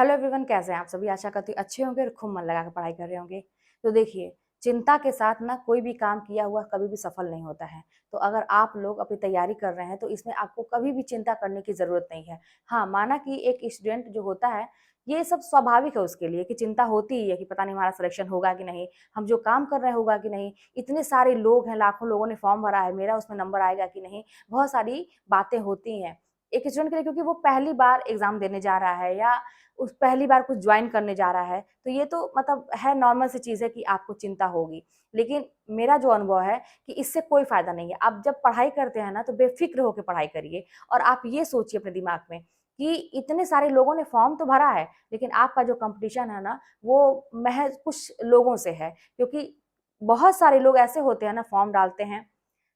Hello everyone, कैसे हैं आप सभी। आशा करती हूँ अच्छे होंगे और खूब मन लगा कर पढ़ाई कर रहे होंगे। तो देखिए, चिंता के साथ ना कोई भी काम किया हुआ कभी भी सफल नहीं होता है। तो अगर आप लोग अपनी तैयारी कर रहे हैं तो इसमें आपको कभी भी चिंता करने की ज़रूरत नहीं है। हाँ, माना कि एक स्टूडेंट जो होता है, ये सब स्वाभाविक है उसके लिए कि चिंता होती ही है कि पता नहीं हमारा सिलेक्शन होगा कि नहीं, हम जो काम कर रहे हैं होगा कि नहीं, इतने सारे लोग हैं, लाखों लोगों ने फॉर्म भरा है, मेरा उसमें नंबर आएगा कि नहीं, बहुत सारी बातें होती हैं। एक स्टूडेंट के लिए, क्योंकि वो पहली बार एग्ज़ाम देने जा रहा है या उस पहली बार कुछ जॉइन करने जा रहा है, तो ये तो मतलब है, नॉर्मल सी चीज़ है कि आपको चिंता होगी। लेकिन मेरा जो अनुभव है कि इससे कोई फ़ायदा नहीं है। आप जब पढ़ाई करते हैं ना, तो बेफ़िक्र होके पढ़ाई करिए और आप ये सोचिए अपने दिमाग में कि इतने सारे लोगों ने फ़ॉर्म तो भरा है, लेकिन आपका जो कॉम्पिटिशन है ना, वो महज़ कुछ लोगों से है। क्योंकि बहुत सारे लोग ऐसे होते हैं ना, फ़ॉर्म डालते हैं,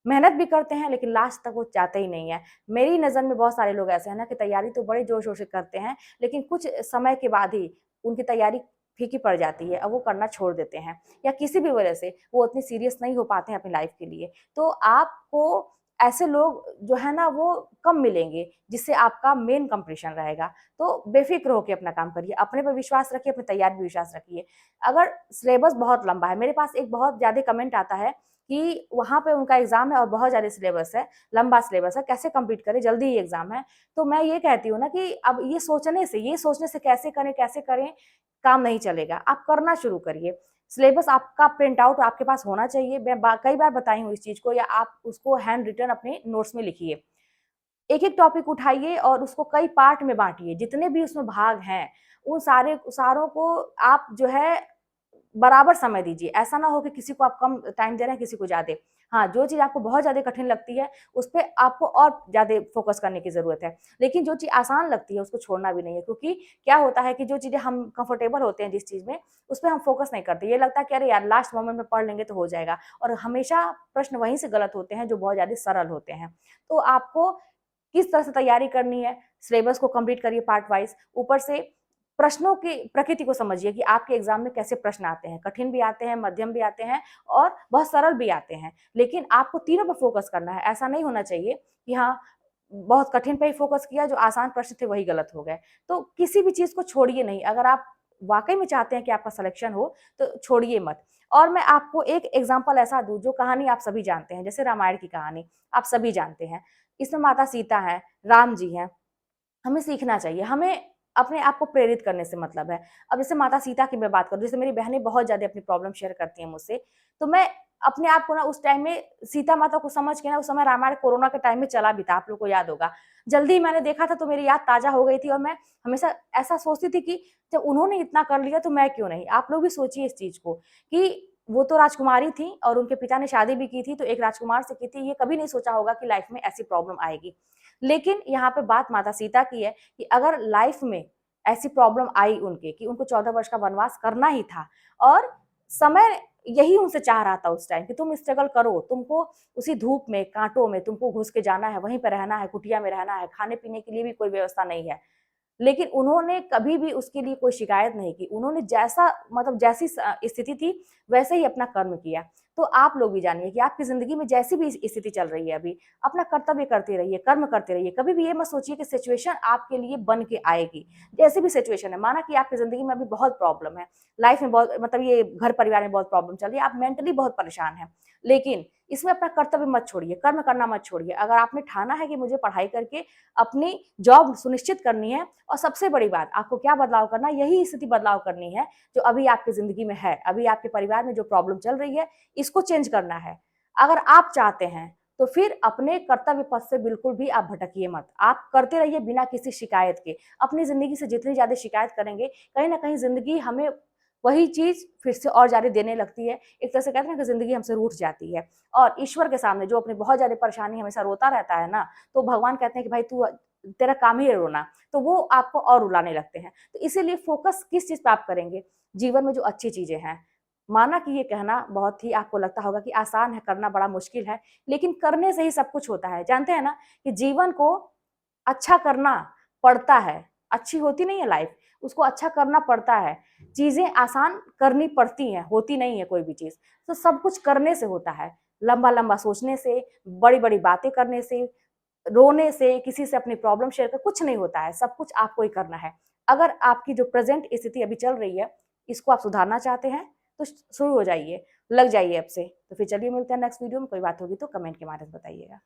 मेहनत भी करते हैं, लेकिन लास्ट तक वो जाते ही नहीं है। मेरी नज़र में बहुत सारे लोग ऐसे हैं ना कि तैयारी तो बड़े जोर-शोर से करते हैं, लेकिन कुछ समय के बाद ही उनकी तैयारी फीकी पड़ जाती है और वो करना छोड़ देते हैं या किसी भी वजह से वो उतने सीरियस नहीं हो पाते हैं अपनी लाइफ़ के लिए। तो आपको ऐसे लोग जो है ना, वो कम मिलेंगे, जिससे आपका मेन कॉम्पिटिशन रहेगा। तो बेफ़िक्र होके अपना काम करिए, अपने पे विश्वास रखिए, अपनी तैयारी पे विश्वास रखिए। अगर सिलेबस बहुत लंबा है, मेरे पास एक बहुत ज़्यादा कमेंट आता है कि वहाँ पे उनका एग्ज़ाम है और बहुत ज़्यादा सिलेबस है, लंबा सिलेबस है, कैसे कंप्लीट करें, जल्दी ही एग्ज़ाम है। तो मैं ये कहती हूँ ना कि अब ये सोचने से कैसे करें, काम नहीं चलेगा। आप करना शुरू करिए। सिलेबस आपका प्रिंट आउट आपके पास होना चाहिए। मैं कई बार बताई हूँ इस चीज़ को, या आप उसको हैंड रिटन अपने नोट्स में लिखिए। एक-एक टॉपिक उठाइए और उसको कई पार्ट में बाँटिए। जितने भी उसमें भाग हैं, उन सारों को आप जो है बराबर समय दीजिए। ऐसा ना हो कि किसी को आप कम टाइम दे रहे हैं, किसी को ज़्यादा। हाँ, जो चीज़ आपको बहुत ज़्यादा कठिन लगती है, उस पे आपको और ज़्यादा फ़ोकस करने की ज़रूरत है। लेकिन जो चीज़ आसान लगती है, उसको छोड़ना भी नहीं है, क्योंकि क्या होता है कि जो चीज़ें हम कंफ़र्टेबल होते हैं जिस चीज़ में, उस पे हम फ़ोकस नहीं करते। ये लगता है कि अरे यार, लास्ट मोमेंट में पढ़ लेंगे तो हो जाएगा, और हमेशा प्रश्न वहीं से गलत होते हैं, जो बहुत ज़्यादा सरल होते हैं। तो आपको किस तरह से तैयारी करनी है, सिलेबस को कंप्लीट करिए पार्ट वाइज़। ऊपर से प्रश्नों की प्रकृति को समझिए कि आपके एग्ज़ाम में कैसे प्रश्न आते हैं, कठिन भी आते हैं, मध्यम भी आते हैं और बहुत सरल भी आते हैं। लेकिन आपको तीनों पे फ़ोकस करना है। ऐसा नहीं होना चाहिए कि हाँ, बहुत कठिन पे ही फ़ोकस किया, जो आसान प्रश्न थे वही गलत हो गए। तो किसी भी चीज़ को छोड़िए नहीं। अगर आप वाक़ई में चाहते हैं कि आपका सिलेक्शन हो, तो छोड़िए मत। और मैं आपको एक एग्ज़ाम्पल ऐसा दूँ, जो कहानी आप सभी जानते हैं, जैसे रामायण की कहानी, आप सभी जानते हैं। इसमें माता सीता हैं, राम जी हैं। हमें सीखना चाहिए, हमें अपने आप को प्रेरित करने से मतलब है। अब जैसे माता सीता की मैं बात करूँ, जैसे मेरी बहनें बहुत ज़्यादा अपनी प्रॉब्लम शेयर करती हैं मुझसे, तो मैं अपने आप को ना उस टाइम में सीता माता को समझ के ना, उस समय रामायण कोरोना के टाइम में चला भी था, आप लोग को याद होगा। जल्दी ही मैंने देखा था तो मेरी याद ताज़ा हो गई थी, और मैं हमेशा ऐसा सोचती थी कि जब उन्होंने इतना कर लिया तो मैं क्यों नहीं? आप लोग भी सोचिए इस चीज़ को कि वो तो राजकुमारी थी और उनके पिता ने शादी भी की थी, तो एक राजकुमार से की थी, ये कभी नहीं सोचा होगा कि लाइफ़ में ऐसी प्रॉब्लम आएगी। लेकिन यहाँ पे बात माता सीता की है कि अगर लाइफ में ऐसी प्रॉब्लम आई उनके कि उनको 14 वर्ष का वनवास करना ही था, और समय यही उनसे चाह रहा था उस टाइम कि तुम स्ट्रगल करो, तुमको उसी धूप में, काँटों में तुमको घुस के जाना है, वहीं पे रहना है, कुटिया में रहना है, खाने-पीने के लिए भी कोई व्यवस्था नहीं है। लेकिन उन्होंने कभी भी उसके लिए कोई शिकायत नहीं की। उन्होंने जैसा मतलब जैसी स्थिति थी, वैसे ही अपना कर्म किया। तो आप लोग भी जानिए कि आपकी ज़िंदगी में जैसी भी स्थिति चल रही है अभी, अपना कर्तव्य करते रहिए, कर्म करते रहिए। कभी भी ये मत सोचिए कि सिचुएशन आपके लिए बन के आएगी। जैसी भी सिचुएशन है, माना कि आपकी ज़िंदगी में अभी बहुत प्रॉब्लम है, लाइफ़ में बहुत मतलब ये घर-परिवार में बहुत प्रॉब्लम चल रही है, आप मेंटली बहुत परेशान हैं। लेकिन इसमें अपना कर्तव्य मत छोड़िए, कर्म करना मत छोड़िए। अगर आपने ठाना है कि मुझे पढ़ाई करके अपनी जॉब सुनिश्चित करनी है, और सबसे बड़ी बात, आपको क्या बदलाव करना है, यही स्थिति बदलाव करनी है जो अभी आपकी ज़िंदगी में है। अभी आपके परिवार में जो प्रॉब्लम चल रही है, इसको चेंज करना है। अगर आप चाहते हैं, तो फिर अपने कर्तव्य पथ से बिल्कुल भी आप भटकिए मत। आप करते रहिए बिना किसी शिकायत के। अपनी ज़िंदगी से जितनी ज़्यादा शिकायत करेंगे, कहीं न कहीं ज़िंदगी हमें वही चीज़ फिर से और ज़्यादा देने लगती है। एक तरह से कहते हैं ना कि ज़िंदगी हमसे रूठ जाती है। और ईश्वर के सामने जो अपनी बहुत ज़्यादा परेशानी हमेशा रोता रहता है ना, तो भगवान कहते हैं कि भाई तू, तेरा काम ही है रोना, तो वो आपको और रुलाने लगते हैं। तो इसीलिए फ़ोकस किस चीज़ पे आप करेंगे? जीवन में जो अच्छी चीज़ें हैं। माना कि ये कहना बहुत ही आपको लगता होगा कि आसान है, करना बड़ा मुश्किल है, लेकिन करने से ही सब कुछ होता है। जानते हैं ना कि जीवन को अच्छा करना पड़ता है, अच्छी होती नहीं है लाइफ़, उसको अच्छा करना पड़ता है। चीज़ें आसान करनी पड़ती हैं, होती नहीं है कोई भी चीज़। तो सब कुछ करने से होता है, लंबा-लंबा सोचने से, बड़ी-बड़ी बातें करने से, रोने से, किसी से अपनी प्रॉब्लम शेयर कर कुछ नहीं होता है, सब कुछ आपको ही करना है। अगर आपकी जो प्रेजेंट स्थिति अभी चल रही है, इसको आप सुधारना चाहते हैं तो शुरू हो जाइए, लग जाइए अब से। तो फिर चलिए मिलते हैं नेक्स्ट वीडियो में, कोई बात होगी तो कमेंट के माध्यम से बताइएगा।